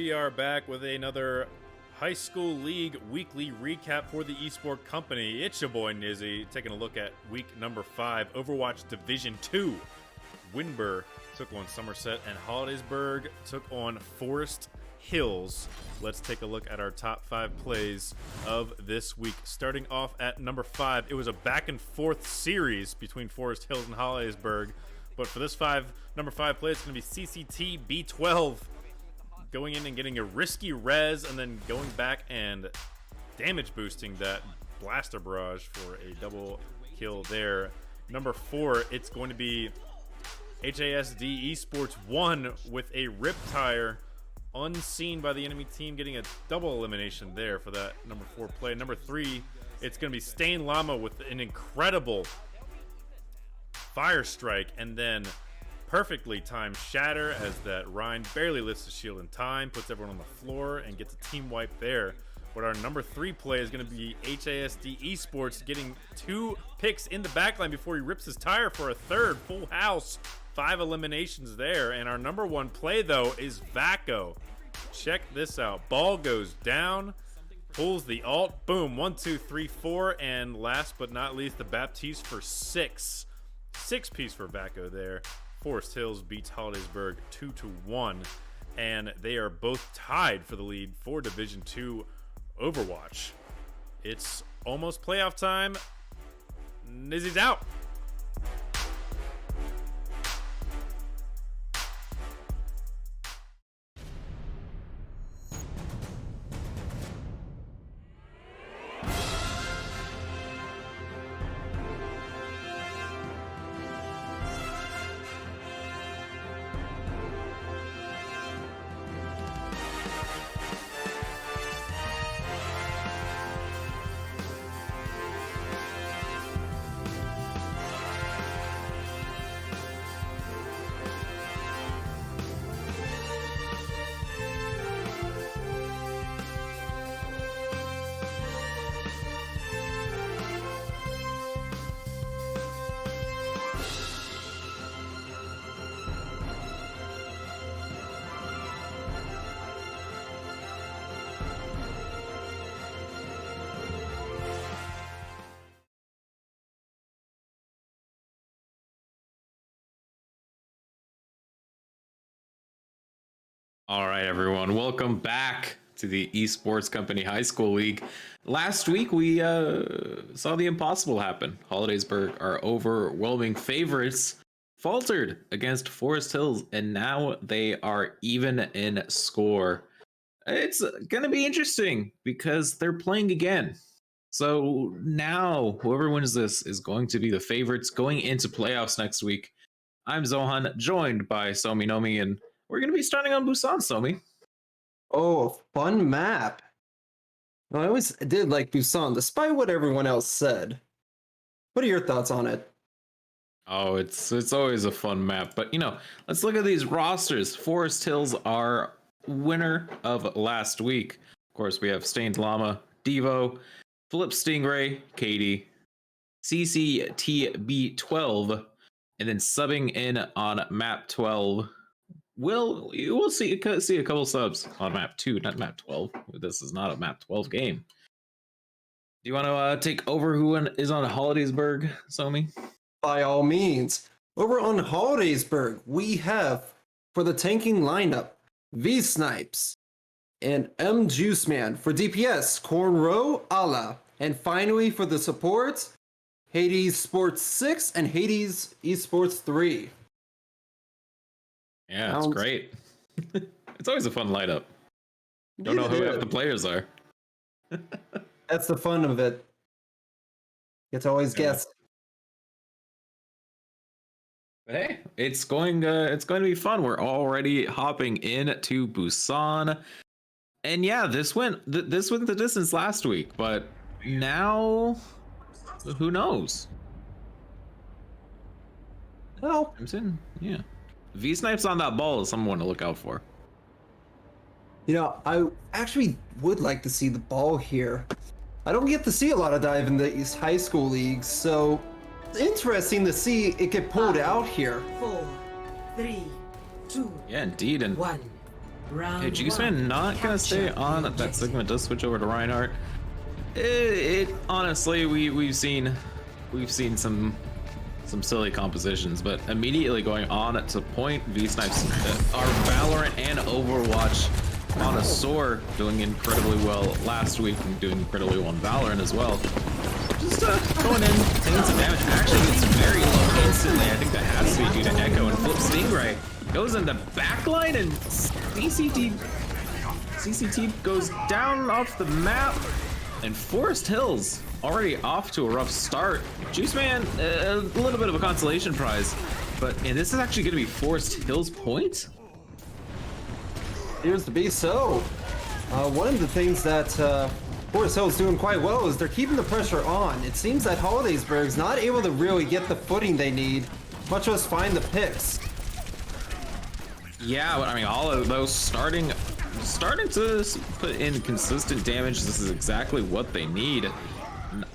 we are back with another high school league weekly recap for the eSport company. It's your boy Nizzy, taking a look at week number 5, Overwatch Division 2. Winburg took on Somerset, and Hollidaysburg took on Forest Hills. Let's take a look at our top 5 plays of this week. Starting off at number 5, it was a back and forth series between Forest Hills and Hollidaysburg. But for this number 5 play, it's going to be CCT B12 going in and getting a risky res and then going back and damage boosting that blaster barrage for a double kill there. Number 4, it's going to be HASD Esports 1 with a rip tire unseen by the enemy team, getting a double elimination there for that number 4 play. Number 3, it's going to be Stain Llama with an incredible fire strike and then perfectly timed shatter as that Ryan barely lifts the shield in time, puts everyone on the floor and gets a team wipe there. But our number 3 play is going to be HASD Esports getting 2 picks in the backline before he rips his tire for a third. Full house, 5 eliminations there. And our number 1 play though is Vaco. Check this out. Ball goes down, pulls the ult, boom, 1 2 3 4, and last but not least the Baptiste for 6 piece for Vaco there. Forest Hills beats Hollidaysburg 2-1, and they are both tied for the lead for Division 2 Overwatch. It's almost playoff time. Nizzy's out. All right, everyone, welcome back to the Esports Company High School League. Last week, we saw the impossible happen. Hollidaysburg, our overwhelming favorites, faltered against Forest Hills, and now they are even in score. It's going to be interesting because they're playing again. So now, whoever wins this is going to be the favorites going into playoffs next week. I'm Zohan, joined by Somi Nomi, and we're going to be starting on Busan, Somi. Oh, a fun map. I always did like Busan, despite what everyone else said. What are your thoughts on it? Oh, it's always a fun map. But, let's look at these rosters. Forest Hills are winner of last week. Of course, we have Stained Llama, Devo, Flip Stingray, Katie, CCTB12, and then subbing in on map 12. We'll see a couple subs on map 2, not map 12. This is not a map 12 game. Do you want to take over who is on Hollidaysburg, Somi? By all means. Over on Hollidaysburg, we have, for the tanking lineup, V-Snipes and M Juiceman. For DPS, Cornrow, Ala. And finally, for the supports, Hades Sports 6 and Hades Esports 3. Yeah, it's great. It's always a fun lineup. Don't know who half the players are. That's the fun of it. It's always guess. But hey, it's going to be fun. We're already hopping into Busan, and yeah, this went the distance last week, but now who knows? Well, yeah. V-Snipes on that ball is someone to look out for. I actually would like to see the ball here. I don't get to see a lot of dive in these high school leagues, so it's interesting to see it get pulled out here. 4, 3, 2. Yeah, indeed. And 1. Okay, Juiceman not gonna stay on. That Sigma does switch over to Reinhardt. It honestly, we've seen some silly compositions, but immediately going on to point, V-Snipes are Valorant and Overwatch connoisseur, doing incredibly well last week and doing incredibly well in Valorant as well. Just going in, taking some damage. Actually gets very low instantly. I think that has to be due to Echo, and Flip Stingray goes in the backline, and CCT goes down off the map, and Forest Hills already off to a rough start. Juiceman, a little bit of a consolation prize, and this is actually going to be Forest Hills' point? Appears to be so. One of the things that Forest Hills doing quite well is they're keeping the pressure on. It seems that Hollidaysburg's not able to really get the footing they need, much less find the picks. Yeah, but I mean, all of those starting to put in consistent damage. This is exactly what they need.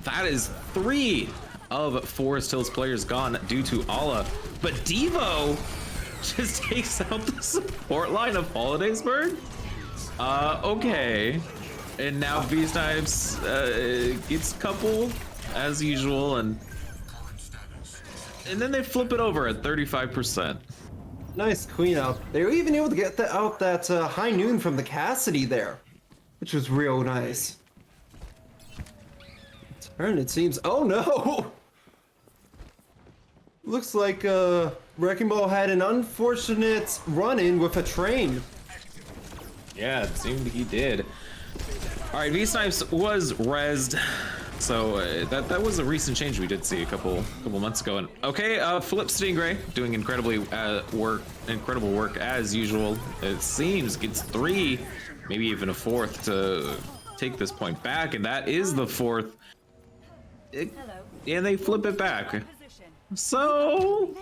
That is 3 of Forest Hills players gone due to Ala, but Devo just takes out the support line of Hollidaysburg. Okay, and now V-Snipes gets coupled as usual, and then they flip it over at 35%. Nice cleanup. They were even able to get out that high noon from the Cassidy there, which was real nice. Turn, it seems. Oh no! Looks like Wrecking Ball had an unfortunate run-in with a train. Yeah, it seemed he did. All right, V-Snipes was rezzed, so that was a recent change we did see a couple months ago. And okay, Flip Stingray doing incredible work as usual. It seems gets 3, maybe even a 4th to take this point back, and that is the 4th. And they flip it back. So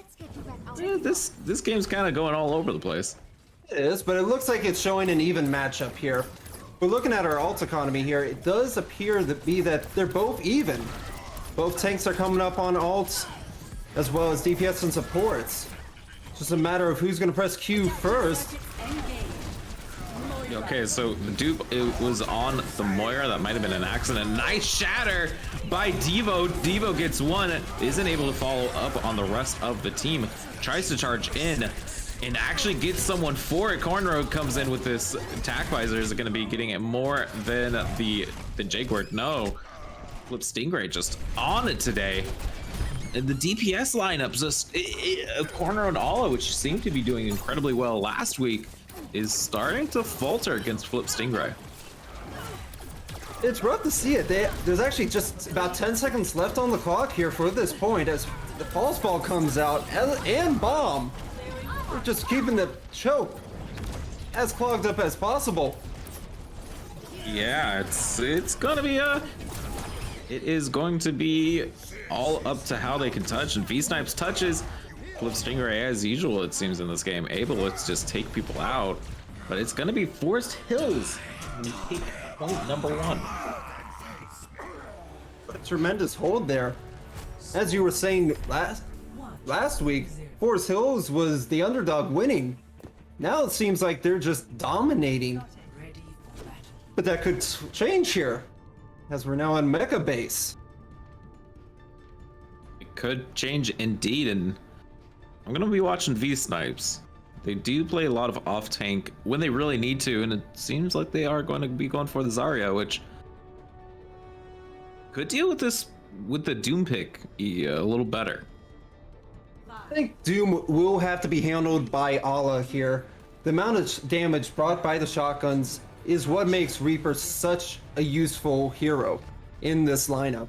yeah, this game's kind of going all over the place. It is, but it looks like it's showing an even matchup here. We're looking at our ult economy here. It does appear to be that they're both even. Both tanks are coming up on ults, as well as DPS and supports. Just a matter of who's going to press Q first. Okay, so the dupe, it was on the Moira. That might have been an accident. Nice shatter by Devo. Devo gets 1, isn't able to follow up on the rest of the team. Tries to charge in and actually gets someone for it. Cornrow comes in with this attack visor. Is going to be getting it more than the Jaguar. No, Flip Stingray just on it today. And the DPS lineup, just Cornrow and Ala, which seemed to be doing incredibly well last week, is starting to falter against Flip Stingray. It's rough to see it. There's actually just about 10 seconds left on the clock here for this point as the false ball comes out and bomb. We're just keeping the choke as clogged up as possible. Yeah, it's gonna be it is going to be all up to how they can touch, and V-Snipes touches. Flip Stingray, as usual, it seems in this game, able to just take people out, but it's gonna be Forest Hills. You take point number 1. A tremendous hold there. As you were saying last week, Forest Hills was the underdog winning. Now it seems like they're just dominating. But that could change here, as we're now on Mecha base. It could change indeed, and I'm gonna be watching V-Snipes. They do play a lot of off-tank when they really need to, and it seems like they are going to be going for the Zarya, which could deal with this, with the Doom pick a little better. I think Doom will have to be handled by Ala here. The amount of damage brought by the shotguns is what makes Reaper such a useful hero in this lineup.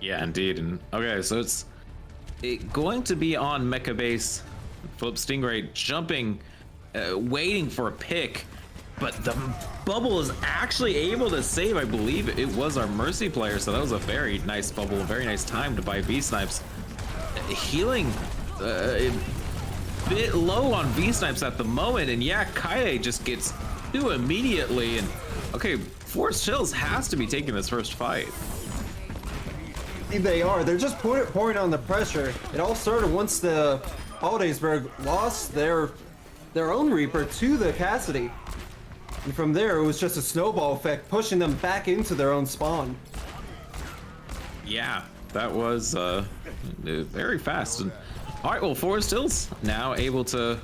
Yeah, indeed. And okay, so it's going to be on Mecha base. Flip Stingray jumping, waiting for a pick, but the bubble is actually able to save. I believe it was our Mercy player, so that was a very nice bubble, a very nice time to buy V-Snipes. Healing a bit low on V-Snipes at the moment, and yeah, Kaide just gets 2 immediately, and okay, Forest Hills has to be taking this first fight. They are. They're just pouring on the pressure. It all started once the Hollidaysburg lost their their own Reaper to the Cassidy. And from there, it was just a snowball effect, pushing them back into their own spawn. Yeah, that was very fast. And, all right, well, Forest Hills now able to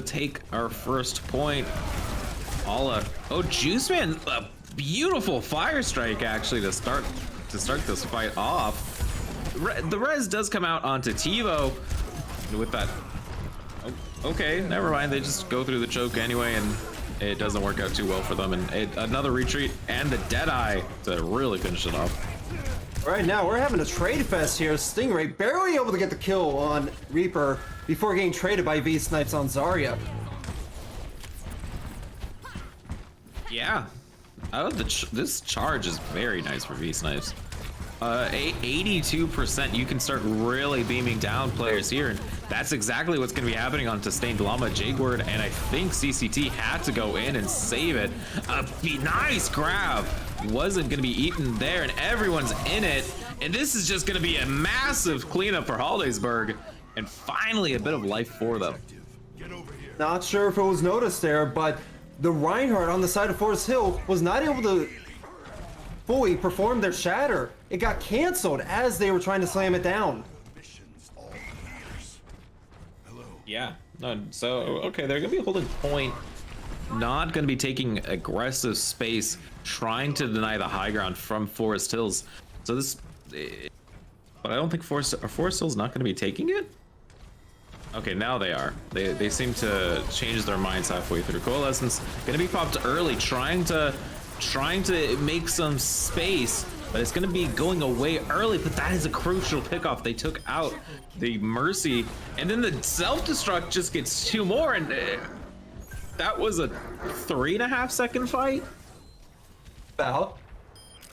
take our first point. Juice Man, a beautiful fire strike actually to start this fight off. The res does come out onto TiVo with that. Okay, never mind. They just go through the choke anyway, and it doesn't work out too well for them. And another retreat and the Deadeye to really finish it off. Right now, we're having a trade fest here. Stingray barely able to get the kill on Reaper before getting traded by V-Snipes on Zarya. Yeah. This charge is very nice for V-Snipes. 82%, you can start really beaming down players here, and that's exactly what's going to be happening on Sustained Llama Jaguar, and I think CCT had to go in and save it. Nice grab. Wasn't going to be eaten there, and everyone's in it, and this is just going to be a massive cleanup for Hollidaysburg, and finally a bit of life for them. Not sure if it was noticed there, but the Reinhardt on the side of Forest Hill was not able to fully perform their shatter. It got canceled as they were trying to slam it down. Yeah, no, so okay, they're gonna be holding point, not gonna be taking aggressive space, trying to deny the high ground from Forest Hills. So this, but I don't think Forest Hills not gonna be taking it. Okay, now they are. They seem to change their minds halfway through. Coalescence gonna be popped early, trying to make some space, but it's gonna be going away early. But that is a crucial pickoff. They took out the Mercy, and then the self-destruct just gets 2 more, and that was a 3.5 second fight. Val,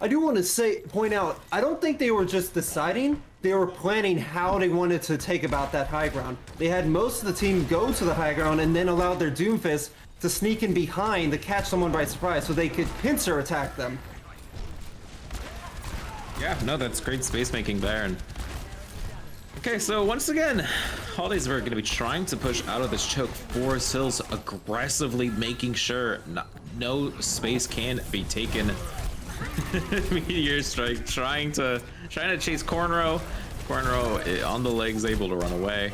I do want to point out, I don't think they were just deciding, they were planning how they wanted to take about that high ground. They had most of the team go to the high ground and then allowed their Doomfist to sneak in behind to catch someone by surprise so they could pincer attack them. Yeah, no, that's great space making there. And okay, so once again, Hollidaysburg going to be trying to push out of this choke. Forest Hills aggressively making sure no space can be taken. Meteor Strike trying to chase Cornrow. Cornrow on the legs, able to run away,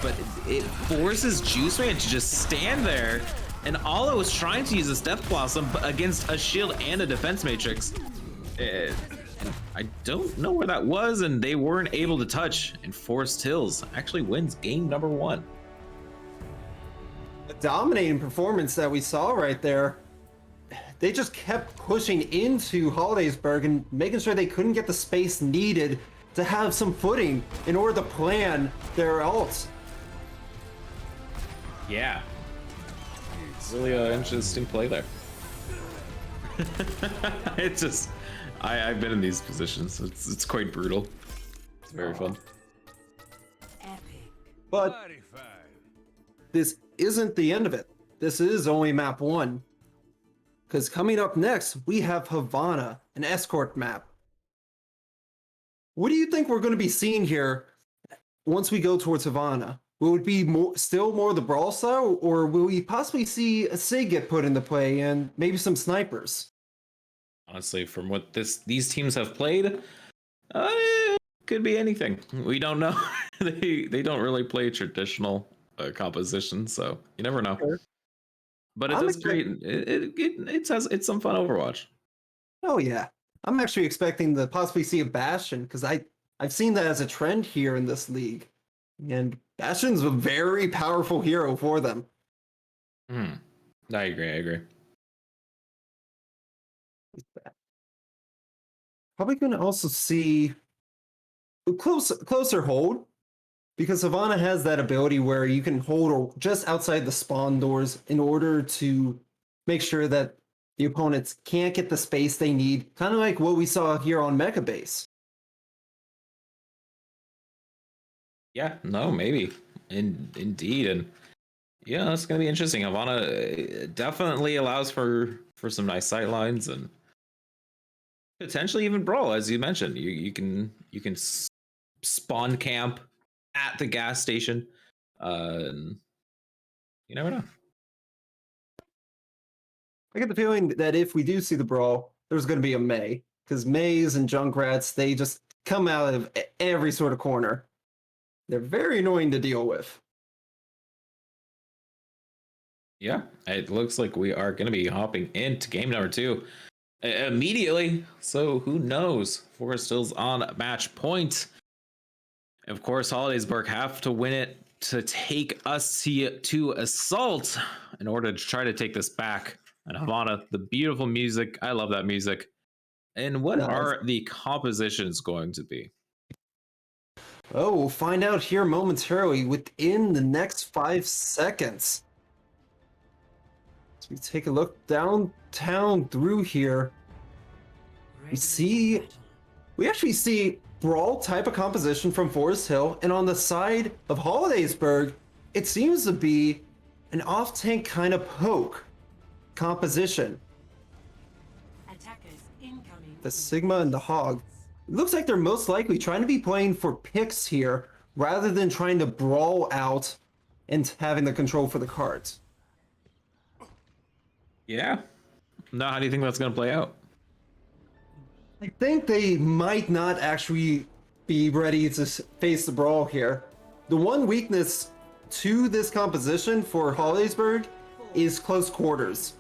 but it forces Juice Man to just stand there. And Ala was trying to use a Death Blossom against a shield and a defense matrix. I don't know where that was, and they weren't able to touch. And Forest Hills actually wins game number 1. A dominating performance that we saw right there. They just kept pushing into Hollidaysburg and making sure they couldn't get the space needed to have some footing in order to plan their ults. Yeah. Really interesting play there. It's just, I've been in these positions. It's quite brutal. It's very fun. But this isn't the end of it. This is only map 1. Because coming up next, we have Havana, an escort map. What do you think we're going to be seeing here once we go towards Havana? Will it be still more the brawl style, or will we possibly see a SIG get put into play and maybe some snipers? Honestly, from what these teams have played, could be anything. We don't know. they don't really play traditional composition, so you never know. Sure. But it does great. It's some fun Overwatch. Oh yeah, I'm actually expecting to possibly see a Bastion, because I've seen that as a trend here in this league, and Bastion's a very powerful hero for them. I agree. Probably going to also see a closer hold, because Havana has that ability where you can hold just outside the spawn doors in order to make sure that the opponents can't get the space they need, kind of like what we saw here on Mecha Base. Yeah, no, maybe. Indeed. And yeah, that's going to be interesting. Havana definitely allows for some nice sight lines and potentially even brawl, as you mentioned. You can spawn camp at the gas station. You never know. I get the feeling that if we do see the brawl, there's going to be a May. Because Mays and Junkrats, they just come out of every sort of corner. They're very annoying to deal with. Yeah, it looks like we are going to be hopping into game number 2 immediately. So who knows? Forest Hills on match point. Of course, Hollidaysburg have to win it to take us to Assault in order to try to take this back. And Havana, the beautiful music. I love that music. And what are the compositions going to be? Oh, we'll find out here momentarily within the next 5 seconds. So we take a look downtown through here. We actually see brawl type of composition from Forest Hill, and on the side of Hollidaysburg, it seems to be an off-tank kind of poke composition. The Sigma and the Hog. It looks like they're most likely trying to be playing for picks here, rather than trying to brawl out and having the control for the cards. Yeah. Now, how do you think that's going to play out? I think they might not actually be ready to face the brawl here. The one weakness to this composition for Hollidaysburg is close quarters.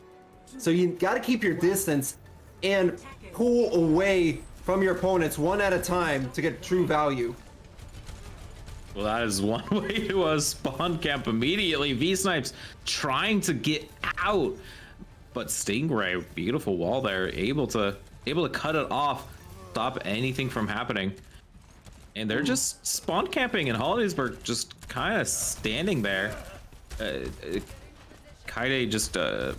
So you got to keep your distance and pull away from your opponents one at a time to get true value. Well, that is one way to spawn camp immediately. V-Snipes trying to get out, but Stingray, beautiful wall there, able to cut it off, stop anything from happening. And they're just spawn camping, and Hollidaysburg just kind of standing there. Kaide just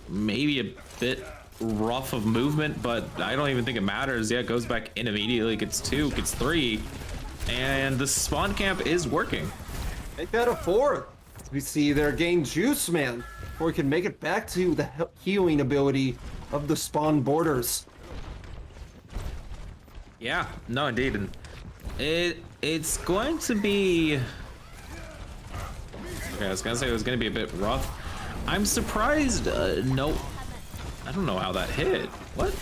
maybe a bit rough of movement, but I don't even think it matters. Yeah, it goes back in immediately, gets 2, gets 3, and the spawn camp is working. Make that a 4. We see their gain Juice Man, before we can make it back to the healing ability of the spawn borders. Yeah, no, indeed, and it's going to be. Okay, I was gonna say it was gonna be a bit rough. I'm surprised. No, I don't know how that hit. What?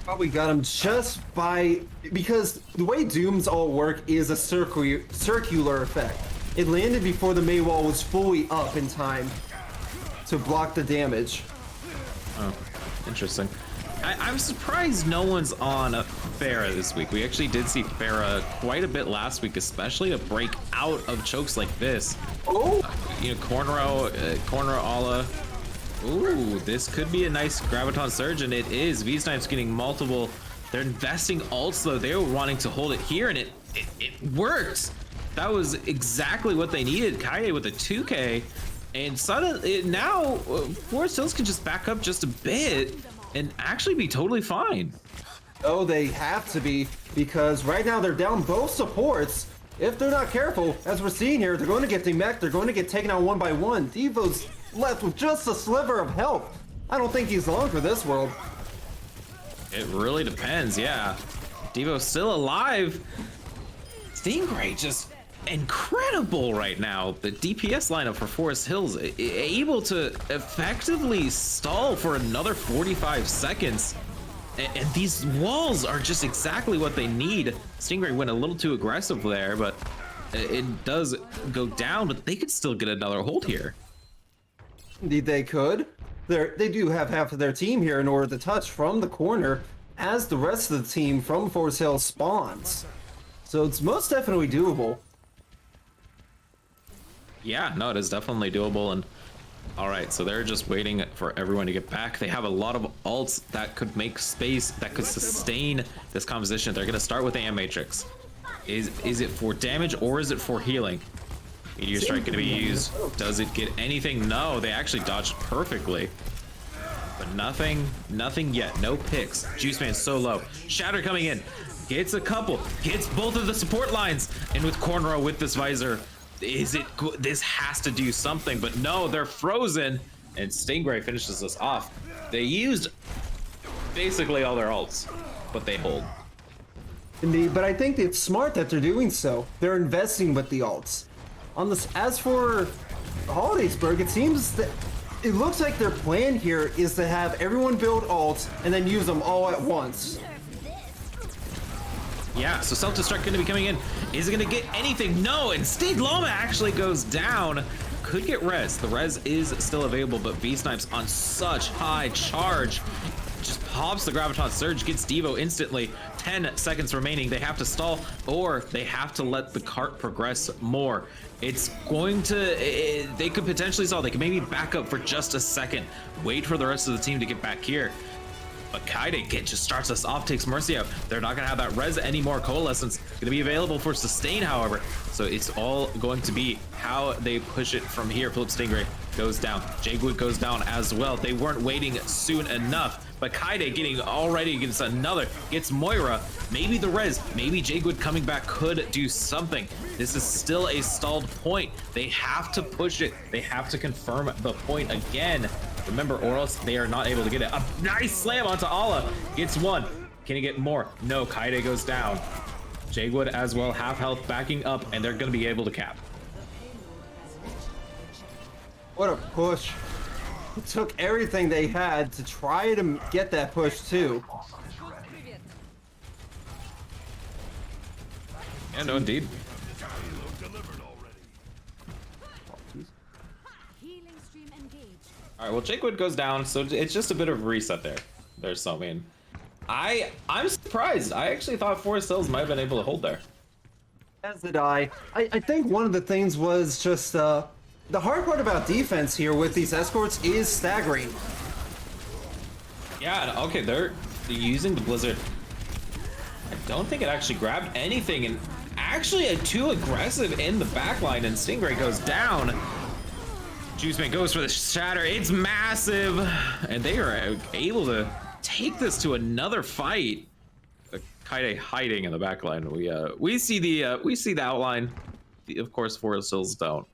Probably got him just by, because the way Dooms all work is a circular effect. It landed before the May wall was fully up in time to block the damage. Oh, interesting. I'm surprised no one's on Farah this week. We actually did see Farah quite a bit last week, especially to break out of chokes like this. Oh! You know, corner Ala. Ooh, this could be a nice Graviton Surge, and it is. V-Snipe's getting multiple. They're investing ults, though. They were wanting to hold it here, and it worked. That was exactly what they needed. Kaide with a 2K, and suddenly now Forest Hills can just back up just a bit and actually be totally fine. Oh, they have to be, because right now they're down both supports. If they're not careful, as we're seeing here, they're going to get demeched, they're going to get taken out one by one. Devo's left with just a sliver of health. I don't think he's long for this world. It really depends, yeah. Devo's still alive. Stingray just incredible right now. The DPS lineup for Forest Hills able to effectively stall for another 45 seconds. And these walls are just exactly what they need. Stingray went a little too aggressive there, but it does go down, but they could still get another hold here. Indeed they could. They do have half of their team here in order to touch from the corner as the rest of the team from Forest Hill spawns. So it's most definitely doable. Yeah, no, it is definitely doable. And all right, so they're just waiting for everyone to get back. They have a lot of ults that could make space, that could sustain this composition. They're gonna start with the Matrix. Is it for damage or is it for healing? Meteor Strike gonna be used. Does it get anything? No, they actually dodged perfectly. But nothing yet. No picks. Juice Man so low. Shatter coming in. Gets a couple. Gets both of the support lines. And with Cornrow with this visor, is it good? This has to do something, but no, they're frozen. And Stingray finishes us off. They used basically all their ults, but they hold. Indeed, but I think it's smart that they're doing so. They're investing with the ults. On this, as for Hollidaysburg, it seems that it looks like their plan here is to have everyone build ults and then use them all at once. Yeah, so self-destruct going to be coming in. Is it going to get anything? No, instead Loma actually goes down. Could get res. The res is still available, but V-Snipes on such high charge. Just pops the Graviton Surge, gets Devo instantly. 10 seconds remaining. They have to stall, or they have to let the cart progress more. It's going to, they could potentially stall. They could maybe back up for just a second. Wait for the rest of the team to get back here. But Kaide just starts us off, takes Mercy out. They're not gonna have that res anymore. Coalescence gonna be available for sustain, however. So it's all going to be how they push it from here. Flip Stingray goes down. Jagwood goes down as well. They weren't waiting soon enough. But Kaide getting already against another, gets Moira. Maybe the res, maybe Jagwood coming back could do something. This is still a stalled point. They have to push it. They have to confirm the point again. Remember, or else they are not able to get it. A nice slam onto Ala. Gets one. Can he get more? No, Kaide goes down. Jagwood as well, half health, backing up, and they're going to be able to cap. What a push. It took everything they had to try to get that push too. Yeah, no, indeed. All right, well, Jagwood goes down, so it's just a bit of a reset there. There's something. I'm surprised. I actually thought Forest Hills might have been able to hold there. As did I. I think one of the things was just the hard part about defense here with these escorts is staggering. Yeah, okay, they're using the Blizzard. I don't think it actually grabbed anything, and actually too aggressive in the backline, and Stingray goes down. Juiceman goes for the shatter. It's massive, and they are able to take this to another fight. Kaide hiding in the backline. We see the outline. Of course, Forest Hills don't.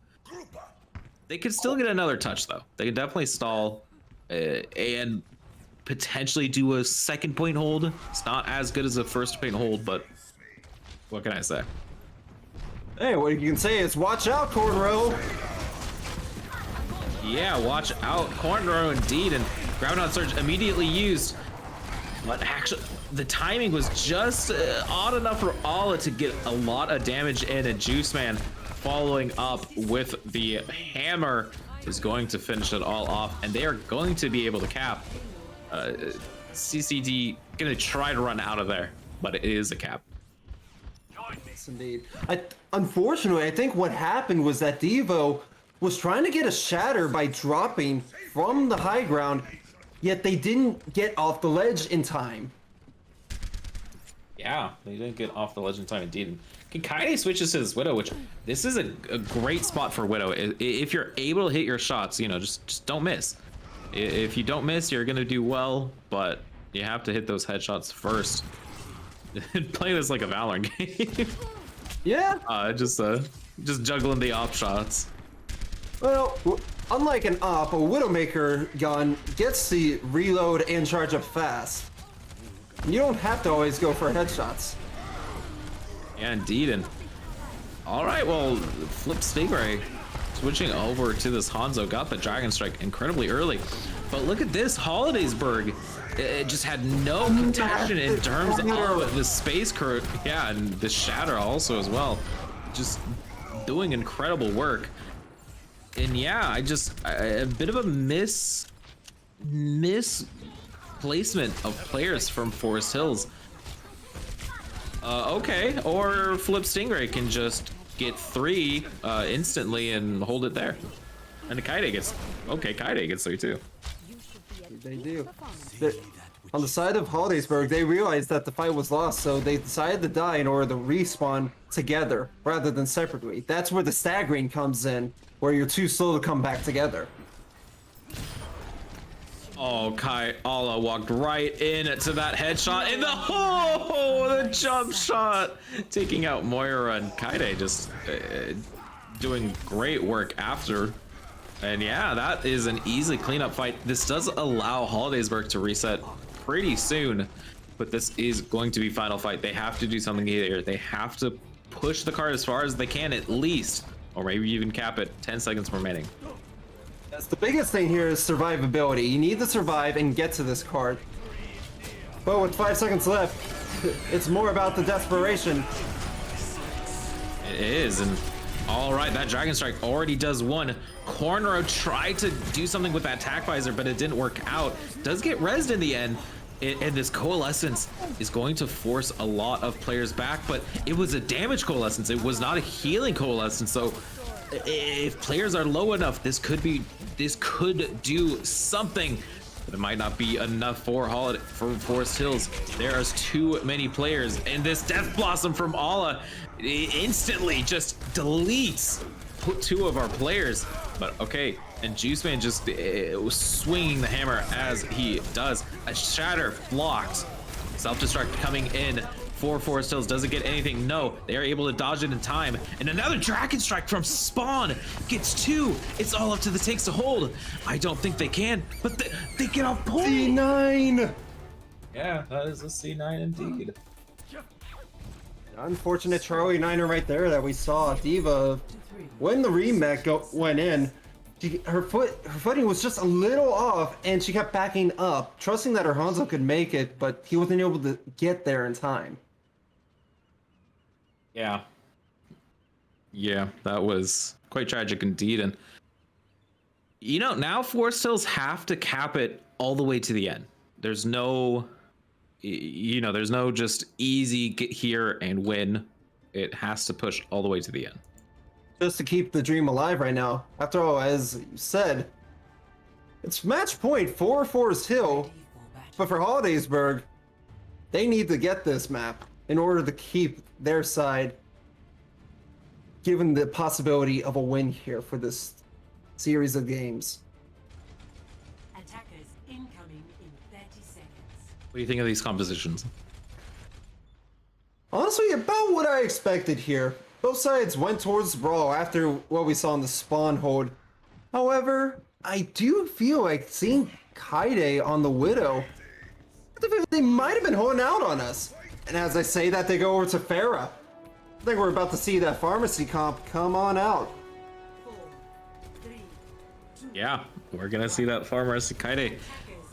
They could still get another touch though. They can definitely stall and potentially do a second point hold. It's not as good as a first point hold, but what can I say? Hey, what you can say is watch out, Cornrow. Yeah, watch out, Cornrow indeed, and Graviton Surge immediately used. But actually, the timing was just odd enough for Ala to get a lot of damage in, and Juiceman following up with the hammer is going to finish it all off, and they are going to be able to cap. CCD gonna try to run out of there, but it is a cap. Yes, indeed. Unfortunately, I think what happened was that Devo was trying to get a shatter by dropping from the high ground, yet they didn't get off the ledge in time. Yeah, they didn't get off the ledge in time indeed. Kaide switches to this Widow, which this is a great spot for Widow. If you're able to hit your shots, you know, just don't miss. If you don't miss, you're gonna do well, but you have to hit those headshots first. Play this like a Valorant game. Yeah. Just juggling the op shots. Well, unlike an op, a Widowmaker gun gets the reload and charge up fast. You don't have to always go for headshots. Yeah, indeed. And all right, well, Flip Stingray switching over to this Hanzo, got the Dragon Strike incredibly early. But look at this, Hollidaysburg. It just had no contention in terms of the space current. Yeah, and the shatter also as well. Just doing incredible work. And yeah, a bit of a misplacement of players from Forest Hills. Okay, or Flip Stingray can just get 3 instantly and hold it there. And Kaide gets, okay, Kaide gets 3 too. They do. On the side of Hollidaysburg, they realized that the fight was lost, so they decided to die in order to respawn together rather than separately. That's where the staggering comes in, where you're too slow to come back together. Oh, Ala walked right into that headshot, and the jump shot, taking out Moira, and Kaide just doing great work after. And yeah, that is an easy cleanup fight. This does allow Hollidaysburg to reset pretty soon, but this is going to be final fight. They have to do something here. They have to push the card as far as they can, at least or maybe even cap it. 10 seconds remaining. That's the biggest thing here is survivability. You need to survive and get to this card. But with 5 seconds left, it's more about the desperation. It is, and all right, that Dragon Strike already does one. Cornrow tried to do something with that Tac Visor, but it didn't work out. Does get rezzed in the end, and this Coalescence is going to force a lot of players back, but it was a damage Coalescence. It was not a healing Coalescence, so if players are low enough, this could do something. But it might not be enough for Forest Hills. There's too many players, and this Death Blossom from Ala instantly just deletes 2 of our players. But okay, and Juiceman just was swinging the hammer as he does. A Shatter blocked. Self-destruct coming in for Forest Hills. Doesn't get anything. No, they are able to dodge it in time. And another Dragon Strike from Spawn gets 2. It's all up to the takes to hold. I don't think they can, but they get a point. C9! Yeah, that is a C9 indeed. Unfortunate Charlie Niner right there that we saw. Diva, when the remake went in, her footing was just a little off, and she kept backing up, trusting that her Hanzo could make it, but he wasn't able to get there in time. Yeah, that was quite tragic indeed. And you know, now Forest Hills have to cap it all the way to the end. There's no, there's no just easy get here and win. It has to push all the way to the end. Just to keep the dream alive right now. After all, as you said, it's match point for Forest Hill, but for Hollidaysburg, they need to get this map in order to keep their side, given the possibility of a win here for this series of games. Attackers incoming in 30 seconds. What do you think of these compositions? Honestly, about what I expected here. Both sides went towards Brawl after what we saw in the spawn hold. However, I do feel like seeing Kaide on the Widow, they might have been holding out on us. And as I say that, they go over to Farah. I think we're about to see that pharmacy comp come on out. 4, 3, 2, Yeah, we're gonna see that Pharmacy Kaide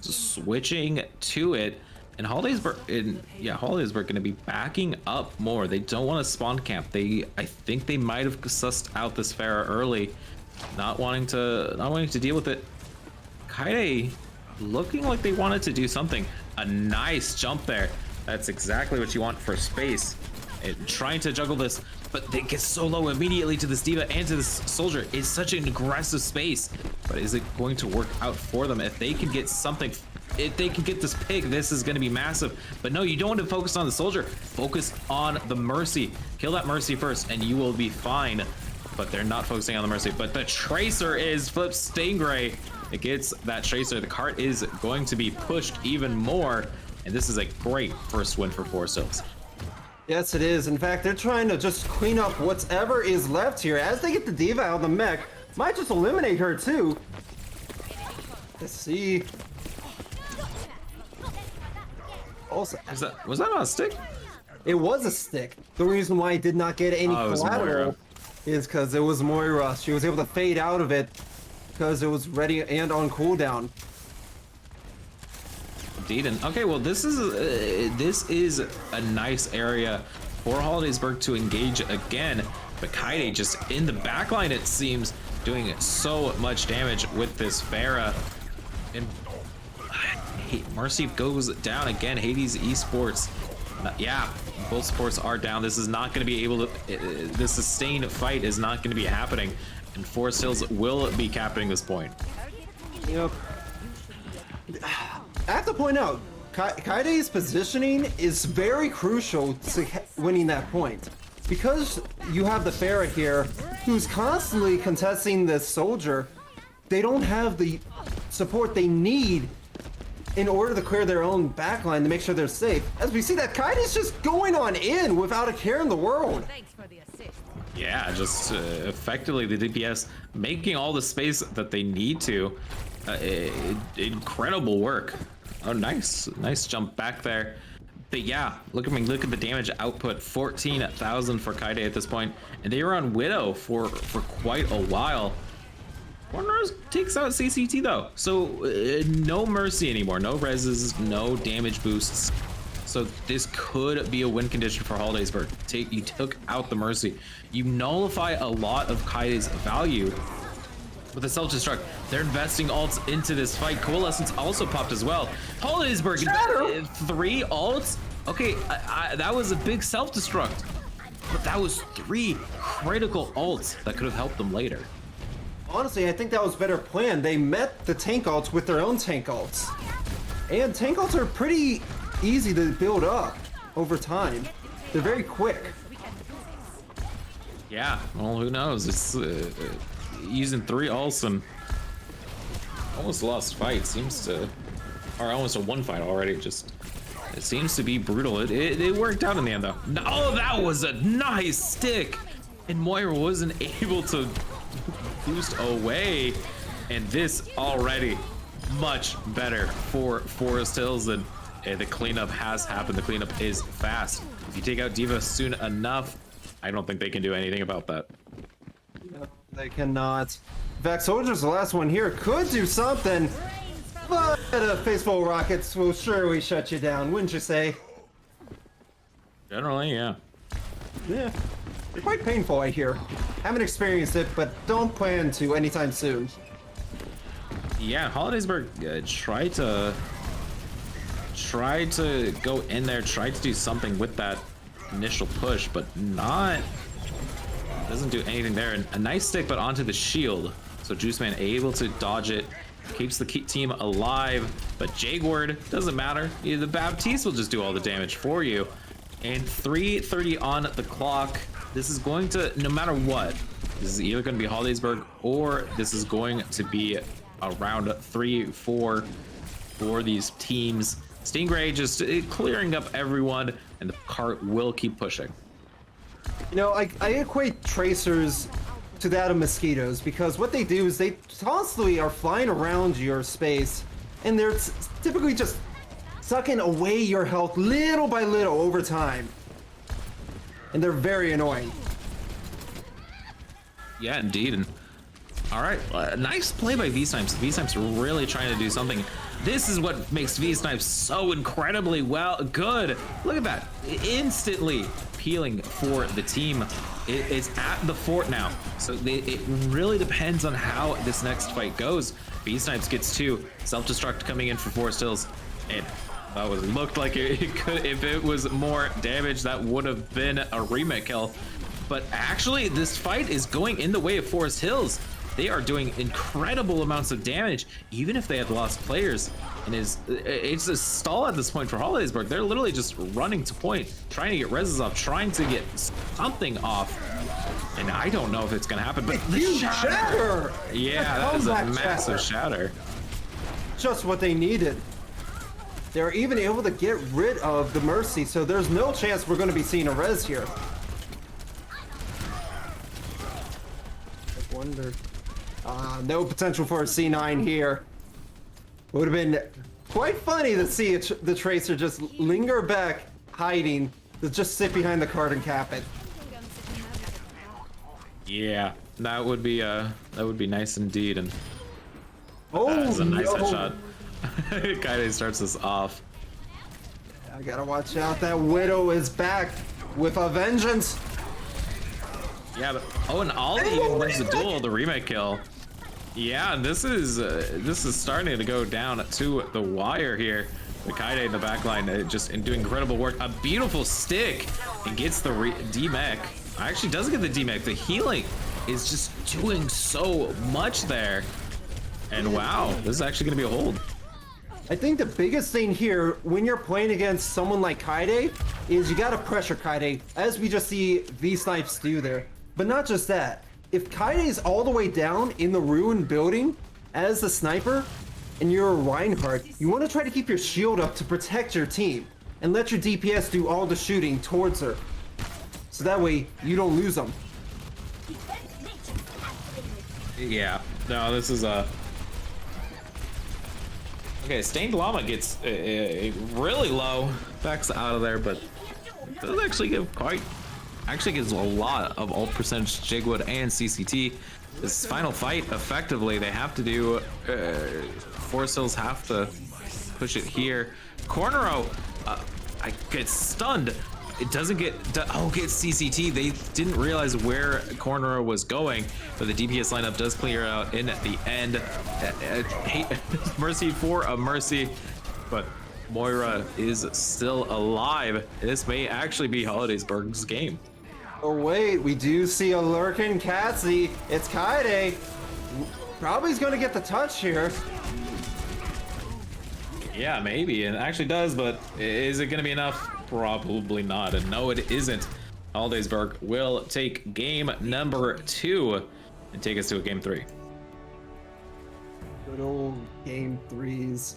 switching to it. And Hollidaysburg gonna be backing up more. They don't want to spawn camp. I think they might have sussed out this Farah early, not wanting to deal with it. Kaide looking like they wanted to do something. A nice jump there. That's exactly what you want for space. And trying to juggle this, but they get so low immediately to this Diva and to this Soldier. It's such an aggressive space. But is it going to work out for them? If they can get something, if they can get this pig, this is going to be massive. But no, you don't want to focus on the Soldier. Focus on the Mercy. Kill that Mercy first and you will be fine. But they're not focusing on the Mercy. But the Tracer is flipped. Stingray. It gets that Tracer. The cart is going to be pushed even more. And this is a great first win for Forest Hills. Yes, it is. In fact, they're trying to just clean up whatever is left here. As they get the Diva out of the mech, might just eliminate her too. Let's see. Also, Was that on a stick? it was a stick. The reason why I did not get any Oh, it was collateral Moira. is because it was Moira. She was able to fade out of it because it was ready and on cooldown. Indeed. Okay, well, this is a nice area for Hollidaysburg to engage again. But Kaide just in the backline, it seems, doing so much damage with this Farah. And Mercy goes down again. Hades Esports. Yeah, both sports are down. This is not going to be able to. The sustained fight is not going to be happening. And Forest Hills will be capping this point. Yep. I have to point out, Kaide's positioning is very crucial to winning that point. Because you have the Farah here, who's constantly contesting this Soldier, they don't have the support they need in order to clear their own backline to make sure they're safe. As we see that Kaide's just going on in without a care in the world. Thanks for the assist. Yeah, just effectively the DPS making all the space that they need to. Incredible work. Oh, nice jump back there. But yeah, look at the damage output, 14,000 for Kaide at this point, and they were on Widow for quite a while. Cornrows takes out CCT though, so no mercy anymore, no reses, no damage boosts. So this could be a win condition for Hollidaysburg. You took out the mercy. You nullify a lot of Kaide's value with the self-destruct. They're investing ults into this fight. Coalescence also popped as well. Hollidaysburg, 3 ults? Okay, that was a big self-destruct, but that was 3 critical ults that could have helped them later. Honestly, I think that was better planned. They met the tank ults with their own tank ults. And tank ults are pretty easy to build up over time. They're very quick. Yeah, well, who knows? It's using 3 ults and almost lost fight. Seems to, or almost a 1 fight already. Just, it seems to be brutal. It worked out in the end though. Oh, that was a nice stick. And Moira wasn't able to boost away, and this already much better for Forest Hills, and the cleanup has happened. The cleanup is fast. If you take out D.Va soon enough, I don't think they can do anything about that. No, they cannot. In fact, Soldier's the last one here, could do something, but a Faceful Rockets will surely shut you down, wouldn't you say? Generally, yeah. Yeah. Quite painful, I hear. Haven't experienced it, but don't plan to anytime soon. Yeah, Hollidaysburg tried to go in there, tried to do something with that initial push, but doesn't do anything there. And a nice stick, but onto the shield. So Juiceman able to dodge it, keeps the team alive, but Jaguar doesn't matter. The Baptiste will just do all the damage for you. And 3:30 on the clock. This is going to, no matter what, this is either going to be Hollidaysburg or this is going to be around 3-4 for these teams. Stingray just clearing up everyone, and the cart will keep pushing. You know, I equate tracers to that of mosquitoes, because what they do is they constantly are flying around your space, and they're typically just sucking away your health little by little over time. And they're very annoying. Yeah, indeed. And all right, nice play by V-Snipes. V-Snipes really trying to do something. This is what makes V-Snipes so incredibly good. Look at that, instantly peeling for the team. It's at the fort now, so it really depends on how this next fight goes. V-Snipes gets 2, self-destruct coming in for Forest Hills, and that looked like it could, if it was more damage, that would have been a remake kill. But actually, this fight is going in the way of Forest Hills. They are doing incredible amounts of damage, even if they had lost players. And it's a stall at this point for Hollidaysburg. They're literally just running to point, trying to get reses off, trying to get something off. And I don't know if it's gonna happen, but the shatter! Yeah, that is a massive shatter. Just what they needed. They're even able to get rid of the Mercy, so there's no chance we're going to be seeing a res here. I wonder. No potential for a C9 here. Would have been quite funny to see the Tracer just linger back, hiding, to just sit behind the card and cap it. Yeah, that would be nice indeed. And oh, that's a nice no. headshot. Kaide starts this off. I gotta watch out. That Widow is back with a vengeance. Yeah, but and Ollie even wins the duel, the remake kill. Yeah, this is starting to go down to the wire here. The Kaide in the backline just doing incredible work. A beautiful stick and gets the D-Mech. Actually doesn't get the D-Mech. The healing is just doing so much there. And wow, this is actually gonna be a hold. I think the biggest thing here when you're playing against someone like Kaide is you gotta pressure Kaide, as we just see V-Snipes do there. But not just that. If Kaide is all the way down in the ruined building as the sniper, and you're a Reinhardt, you want to try to keep your shield up to protect your team, and let your DPS do all the shooting towards her. So that way, you don't lose them. Yeah, no, this is Okay, Stained Llama gets really low. Backs out of there, but does actually give actually gives a lot of ult percentage to Jigwood and CCT. This final fight, effectively, they have to do, Force Hills have to push it here. Cornero, I get stunned. It doesn't get, gets CCT. They didn't realize where Cornero was going, but the DPS lineup does clear out in at the end. Mercy for a Mercy, but Moira is still alive. This may actually be Hollidaysburg's game. Oh wait, we do see a lurking Cassie. It's Kaide. Probably is going to get the touch here. Yeah, maybe, and it actually does, but is it going to be enough? Probably not, and no, it isn't. Hollidaysburg will take game number 2 and take us to a game 3. Good old game 3s.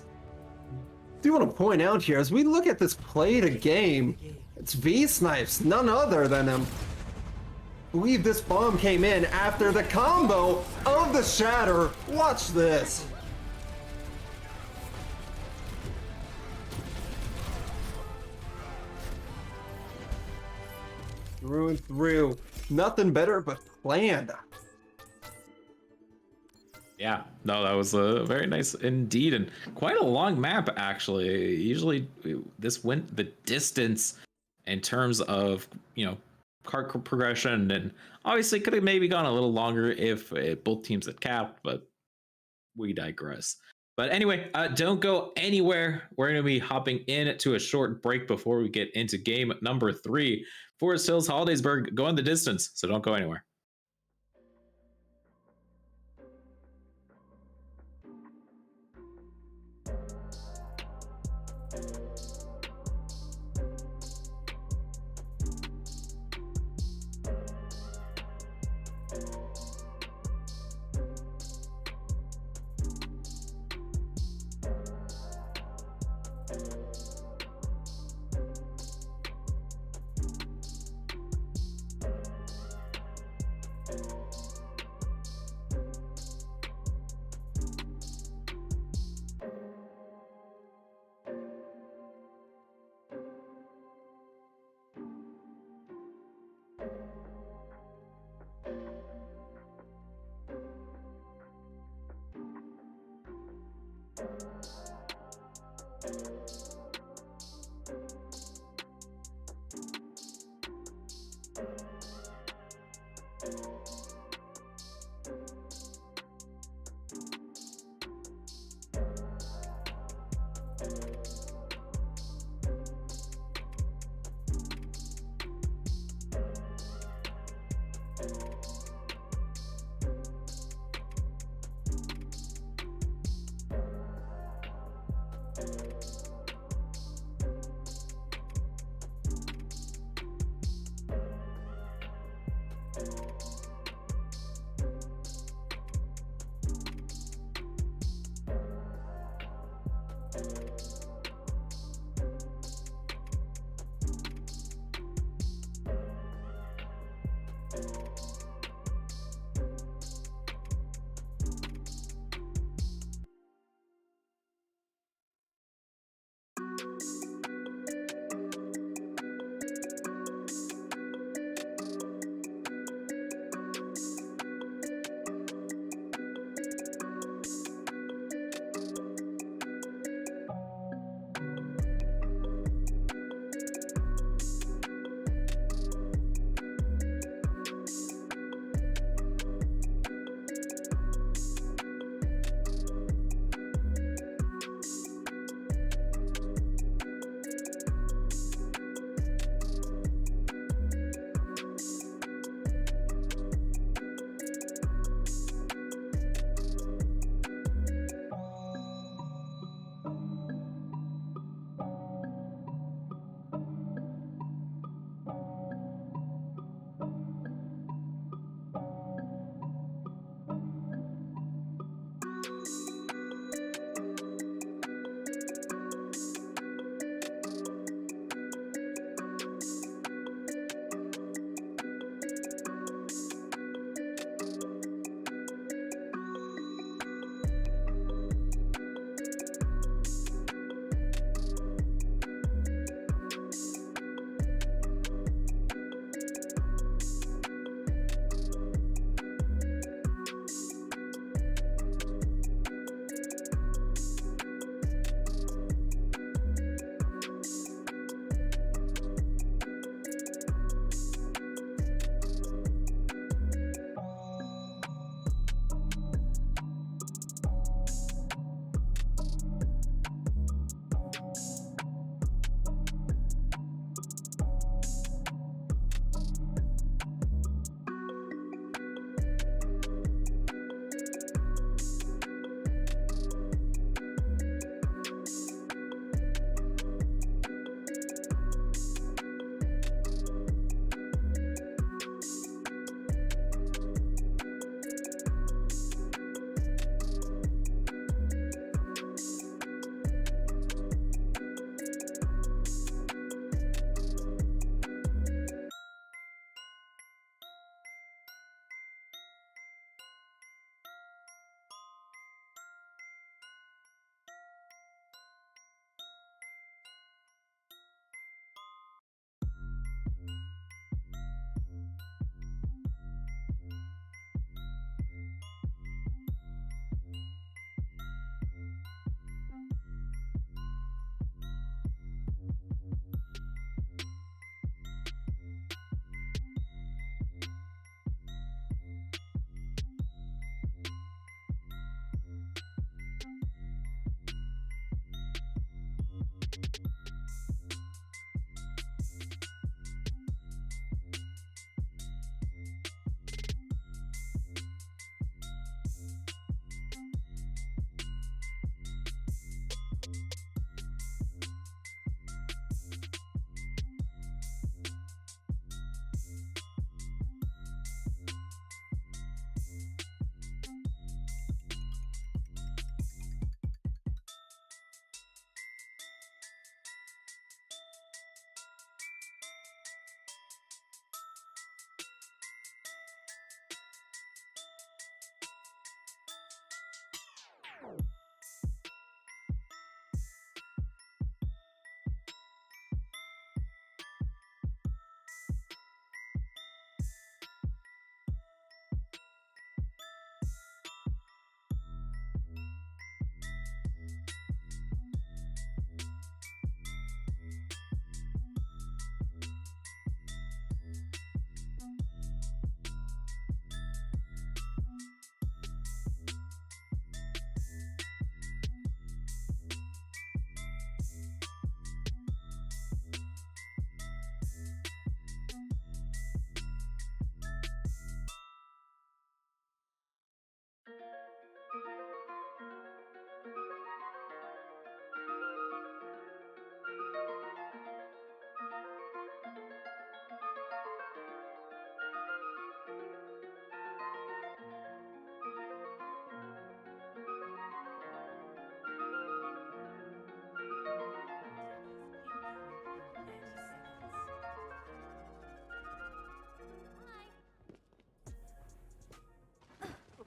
Do want to point out here, as we look at this play to game, it's V-Snipes, none other than him. I believe this bomb came in after the combo of the Shatter. Watch this. Through and through. Nothing better but planned. Yeah, no, that was very nice indeed, and quite a long map, actually. Usually this went the distance in terms of, you know, card progression, and obviously could have maybe gone a little longer if both teams had capped, but we digress. But anyway, don't go anywhere. We're going to be hopping in to a short break before we get into game number 3. Forest Hills Hollidaysburg going the distance, so don't go anywhere.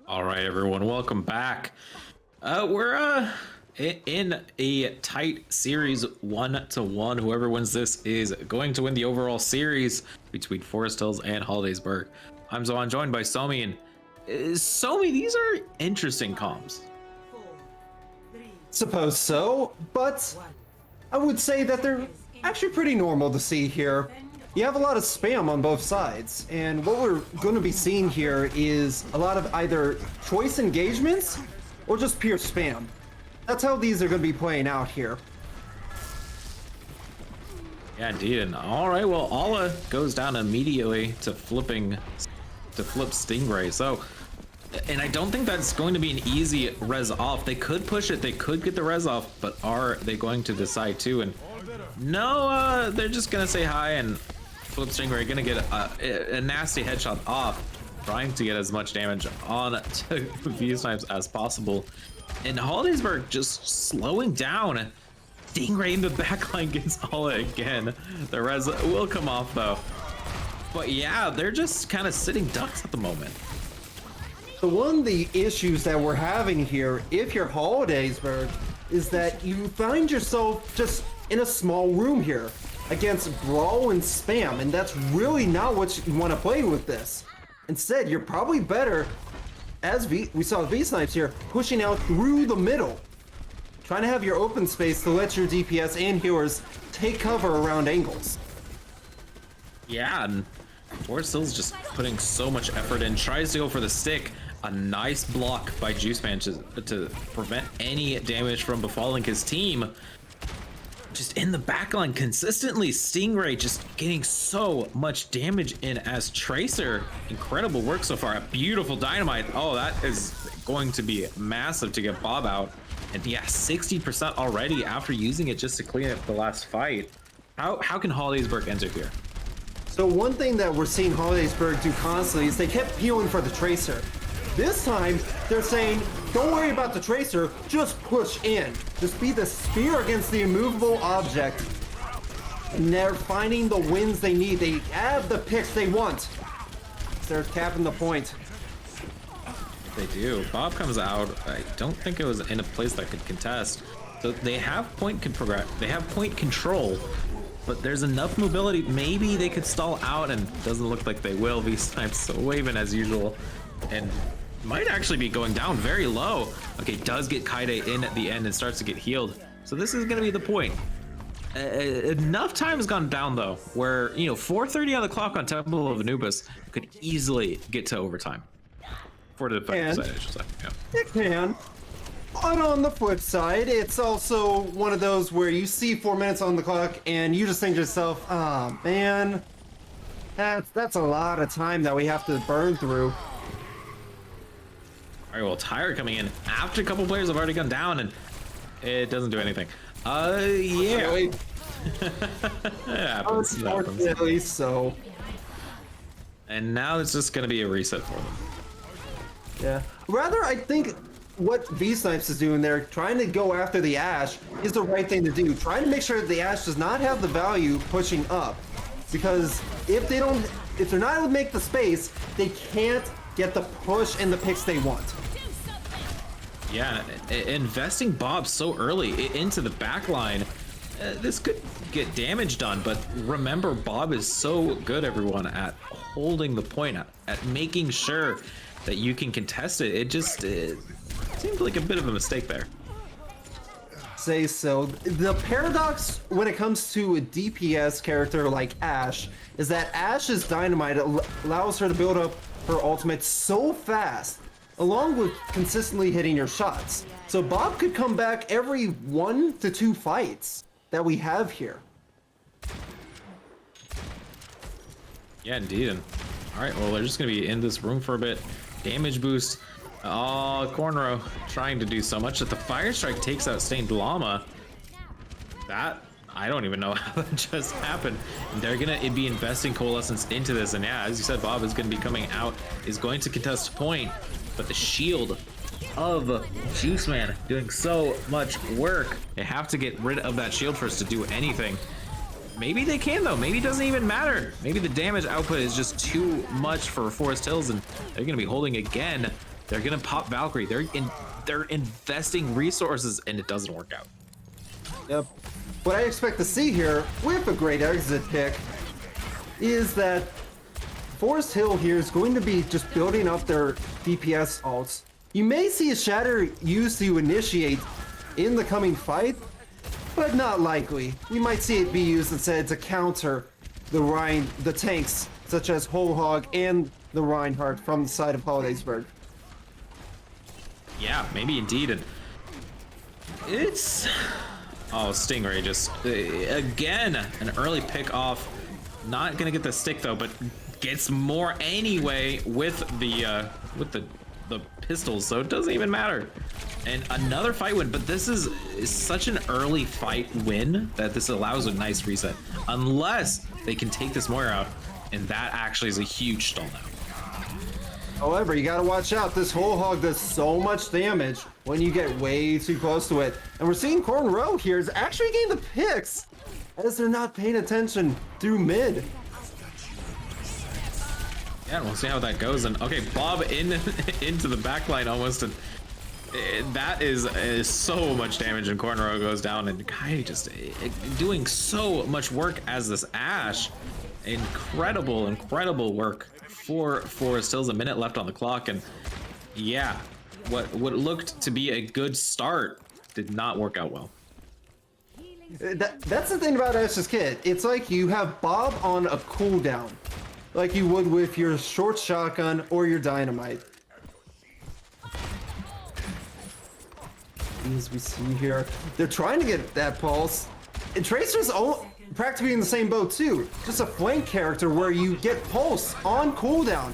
All right, everyone, welcome back. We're in a tight series 1-1. Whoever wins this is going to win the overall series between Forest Hills and Hollidaysburg. I'm Zohan, joined by Somi, and Somi, these are interesting comms. 4, 3, Suppose so, but 1. I would say that they're actually pretty normal to see here. You have a lot of spam on both sides, and what we're going to be seeing here is a lot of either choice engagements or just pure spam. That's how these are going to be playing out here. Yeah, indeed. And all right, well, Alla goes down immediately to flip Stingray. So, and I don't think that's going to be an easy res off. They could push it, they could get the res off, but are they going to decide to? And no, they're just gonna say hi and flip Stingray, gonna get a nasty headshot off, trying to get as much damage on to V-Snipes as possible. And Hollidaysburg just slowing down. Stingray in the backline gets Alla again. The res will come off though. But yeah, they're just kind of sitting ducks at the moment. So one of the issues that we're having here, if you're Hollidaysburg, is that you find yourself just in a small room here against Brawl and Spam, and that's really not what you want to play with this. Instead, you're probably better, as we saw V-Snipes here, pushing out through the middle, trying to have your open space to let your DPS and healers take cover around angles. Yeah, and Forest Hill's just putting so much effort in, tries to go for the stick. A nice block by Juiceman to prevent any damage from befalling his team. Just in the backline consistently, Stingray just getting so much damage in as Tracer. Incredible work so far. A beautiful dynamite. Oh, that is going to be massive to get Bob out. And yeah, 60% already after using it just to clean up the last fight. How can Hollidaysburg enter here? So one thing that we're seeing Hollidaysburg do constantly is they kept peeling for the Tracer. This time, they're saying, don't worry about the Tracer, just push in. Just be the spear against the immovable object. And they're finding the wins they need. They have the picks they want. They're capping the point. They do. Bob comes out. I don't think it was in a place that could contest. So they have point control, but there's enough mobility. Maybe they could stall out, and doesn't look like they will. V-Snipes waving as usual, and might actually be going down very low. Okay, does get Kaide in at the end and starts to get healed. So this is gonna be the point. Enough time has gone down though, where 4:30 on the clock on Temple of Anubis could easily get to overtime. For the defensive side, I should say. Yeah. It can. But on the flip side, it's also one of those where you see 4 minutes on the clock and you just think to yourself, oh man, that's a lot of time that we have to burn through. All right, well, Tyre coming in after a couple players have already gone down, and it doesn't do anything. Yeah. It happens. Unfortunately so. And now it's just gonna be a reset for them. Yeah. Rather, I think what V-Snipes is doing there, trying to go after the Ashe, is the right thing to do. Trying to make sure that the Ashe does not have the value pushing up. Because if they're not able to make the space, they can't get the push and the picks they want. Yeah, investing Bob so early into the back line, this could get damage done, but remember, Bob is so good, everyone, at holding the point, at making sure that you can contest it. It seemed like a bit of a mistake there. Say so. The paradox when it comes to a DPS character like Ashe is that Ashe's dynamite allows her to build up her ultimate so fast, along with consistently hitting your shots. So Bob could come back every 1 to 2 fights that we have here. Yeah, indeed. And all right, well, they're just gonna be in this room for a bit. Damage boost. Oh, Cornrow trying to do so much that the Fire Strike takes out Stained Llama. That, I don't even know how that just happened. And they're gonna be investing Coalescence into this, and yeah, as you said, Bob is gonna be coming out, is going to contest point, but the shield of Juiceman doing so much work. They have to get rid of that shield first to do anything. Maybe they can though, maybe it doesn't even matter. Maybe the damage output is just too much for Forest Hills and they're gonna be holding again. They're gonna pop Valkyrie. They're investing resources, and it doesn't work out. Yep. What I expect to see here with a great exit pick is that Forest Hill here is going to be just building up their DPS ults. You may see a Shatter used to initiate in the coming fight, but not likely. We might see it be used instead to counter the tanks such as Whole Hog and the Reinhardt from the side of Hollidaysburg. Yeah, maybe indeed. And it's Stingray just again an early pick off. Not gonna get the stick though, but gets more anyway with the pistols, so it doesn't even matter. And another fight win, but this is such an early fight win that this allows a nice reset, unless they can take this Moira out, and that actually is a huge stall now. However, you gotta watch out. This Whole Hog does so much damage when you get way too close to it. And we're seeing Corn Row here is actually getting the picks as they're not paying attention through mid. Yeah, we'll see how that goes. And okay, Bob into the backline almost, and that is so much damage. And Corn Row goes down, and Kai just doing so much work as this Ashe. Incredible work for Forest Hills. A minute left on the clock, and yeah, what looked to be a good start did not work out well. That's the thing about Ashe's kit. It's like you have Bob on a cooldown, like you would with your short shotgun or your dynamite. As we see here, they're trying to get that pulse. And Tracer's practically in the same boat too. Just a flank character where you get pulse on cooldown.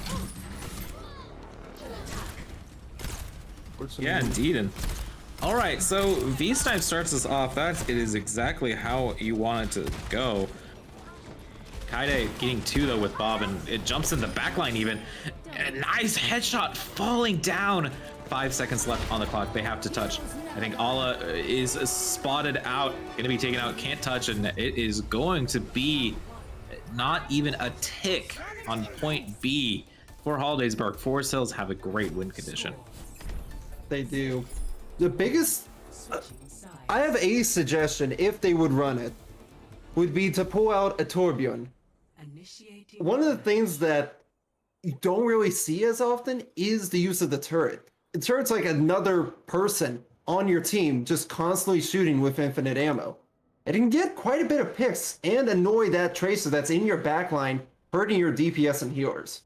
Yeah, indeed. And all right, so V-Snipe starts us off. It is exactly how you want it to go. Kaide getting two though with Bob, and it jumps in the backline even. A nice headshot falling down. 5 seconds left on the clock. They have to touch. I think Ala is spotted out, gonna be taken out, can't touch, and it is going to be not even a tick on point B for Hollidaysburg. Forest Hills have a great win condition. They do. The biggest, I have a suggestion if they would run it, would be to pull out a Torbjorn. One of the things that you don't really see as often is the use of the turret. The turret's like another person on your team just constantly shooting with infinite ammo. It can get quite a bit of picks and annoy that Tracer that's in your backline, hurting your DPS and healers.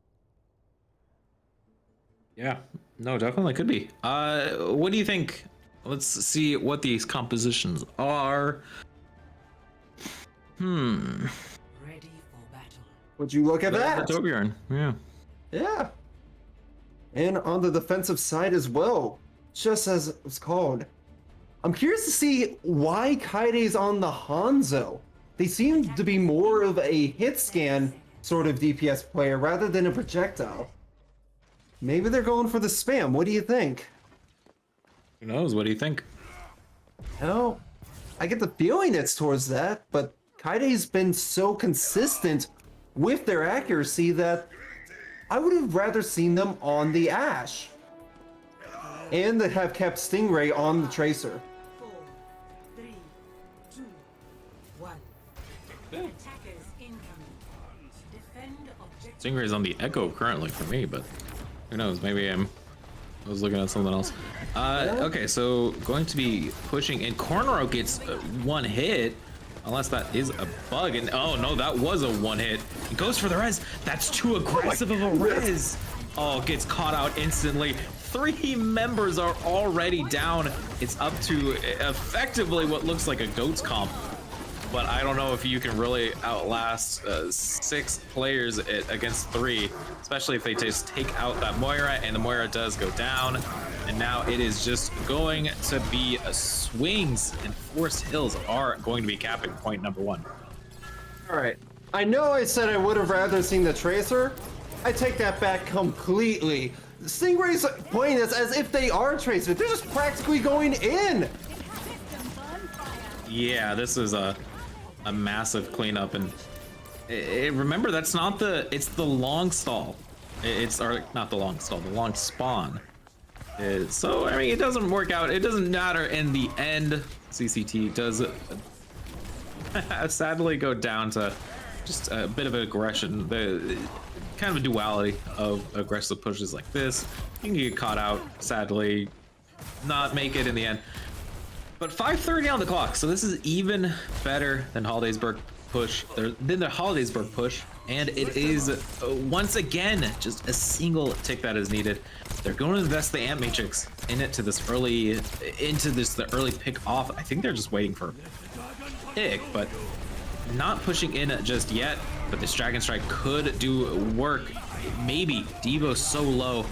Yeah, no, definitely could be. What do you think? Let's see what these compositions are. Ready for battle. Would you look at that? Torbjorn, yeah. Yeah. And on the defensive side as well, just as it was called. I'm curious to see why Kaide's on the Hanzo. They seem to be more of a hit scan sort of DPS player rather than a projectile. Maybe they're going for the spam. What do you think? Who knows? What do you think? No, I get the feeling it's towards that, but Kaide's been so consistent with their accuracy that I would have rather seen them on the Ashe. And they have kept Stingray on the Tracer. 4, 3, 2, 1. Attackers incoming. Defend objective. Stingray's on the Echo currently for me, but who knows? Maybe I was looking at something else. Okay, so going to be pushing, and Cornrow gets one hit, unless that is a bug. And oh no, that was a one hit. He goes for the res. That's too aggressive of a res. Oh, gets caught out instantly. 3 members are already down. It's up to effectively what looks like a GOATS comp. But I don't know if you can really outlast 6 players against 3, especially if they just take out that Moira, and the Moira does go down. And now it is just going to be a swings, and Forest Hills are going to be capping point number 1. All right. I know I said I would have rather seen the Tracer. I take that back completely. Stingray's playing this as if they are Tracer. They're just practically going in. Yeah, this is a massive cleanup, and remember, that's not it's the long stall. Or not the long stall, the long spawn. So, I mean, it doesn't work out. It doesn't matter in the end. CCT does sadly go down to just a bit of aggression. The kind of a duality of aggressive pushes like this. You can get caught out, sadly, not make it in the end. But 5:30 on the clock, so this is even better than Hollidaysburg push. Than the Hollidaysburg push, and it is once again just a single tick that is needed. They're going to invest the Amp Matrix in it to this early, the early pick off. I think they're just waiting for a pick, but not pushing in just yet. But this Dragon Strike could do work. Maybe Devo's so low.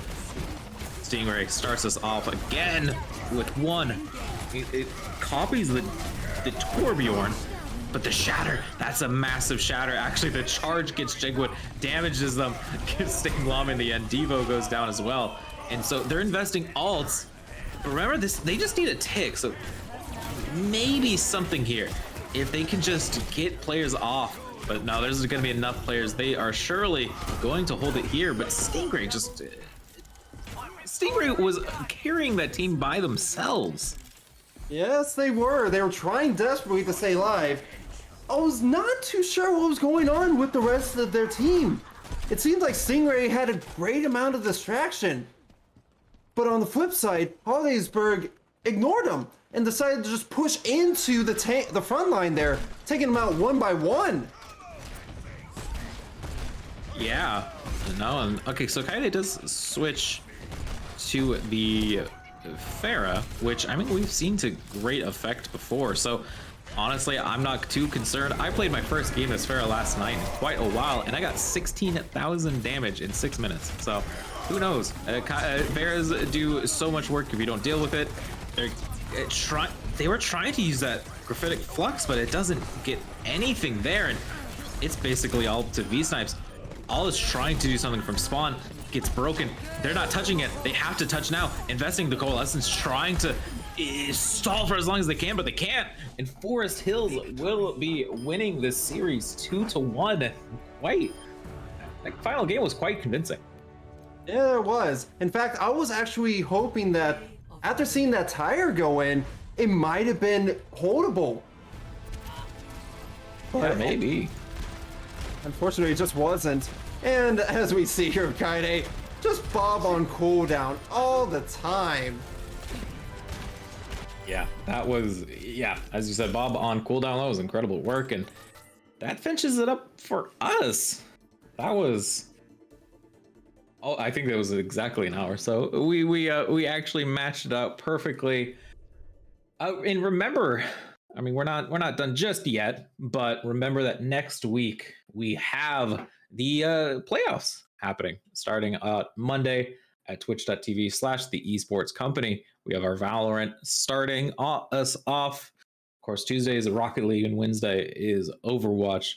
Stingray starts us off again with one. It copies the Torbjorn, but the shatter, that's a massive shatter. Actually, the charge gets Jigwood, damages them, gives Sting Lom in the end. Devo goes down as well. And so they're investing alts. But remember this, they just need a tick, so maybe something here. If they can just get players off. But no, there's gonna be enough players. They are surely going to hold it here, but Stingray was carrying that team by themselves. Yes, they were. They were trying desperately to stay alive. I was not too sure what was going on with the rest of their team. It seemed like Stingray had a great amount of distraction. But on the flip side, Hollidaysburg ignored them and decided to just push into the front line there, taking them out one by one. Yeah, no, okay, so Kaede does switch to the Pharah, which, I mean, we've seen to great effect before, so honestly, I'm not too concerned. I played my first game as Pharah last night in quite a while, and I got 16,000 damage in 6 minutes, so who knows? Pharahs do so much work if you don't deal with it. They were trying to use that graphitic flux, but it doesn't get anything there, and it's basically all to V-Snipes. All is trying to do something from spawn, gets broken. They're not touching it. They have to touch now. Investing the Coalescence, trying to stall for as long as they can, but they can't. And Forest Hills will be winning this series 2-1. Wait, that final game was quite convincing. Yeah, it was. In fact, I was actually hoping that after seeing that tire go in, it might have been holdable. Yeah, maybe. Unfortunately, it just wasn't. And as we see here, Kaede, just Bob on cooldown all the time. Yeah, that was, yeah, as you said, Bob on cooldown, that was incredible work, and that finishes it up for us. That was, oh, I think that was exactly an hour. So we actually matched it up perfectly. And remember, I mean, we're not done just yet, but remember that next week we have the playoffs happening starting Monday at twitch.tv/the esports company. We have our Valorant starting us off. Of course, Tuesday is Rocket League and Wednesday is Overwatch.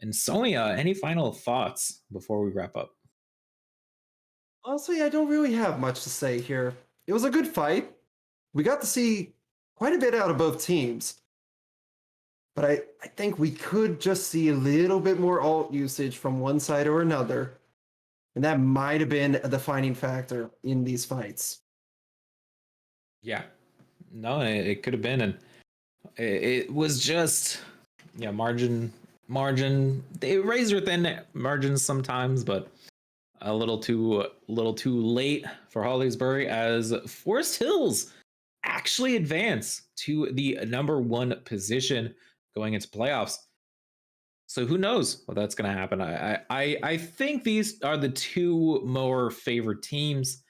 And Sonia, any final thoughts before we wrap up? Honestly, I don't really have much to say here. It was a good fight. We got to see quite a bit out of both teams. But I think we could just see a little bit more alt usage from one side or another. And that might have been a defining factor in these fights. Yeah, no, it could have been. And it was just, yeah, margin. They razor thin margins sometimes, but a little too late for Hollidaysburg as Forest Hills actually advance to the #1 position going into playoffs. So who knows what that's going to happen? I think these are the two more favored teams,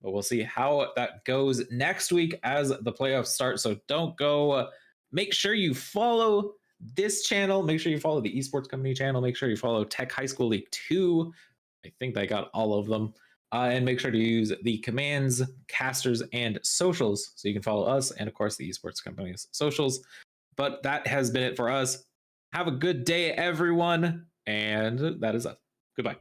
but we'll see how that goes next week as the playoffs start. So don't go. Make sure you follow this channel. Make sure you follow the esports company channel. Make sure you follow Tech High School League 2. I think I got all of them. And make sure to use the commands, casters, and socials so you can follow us and, of course, the esports company's socials. But that has been it for us. Have a good day, everyone. And that is us. Goodbye.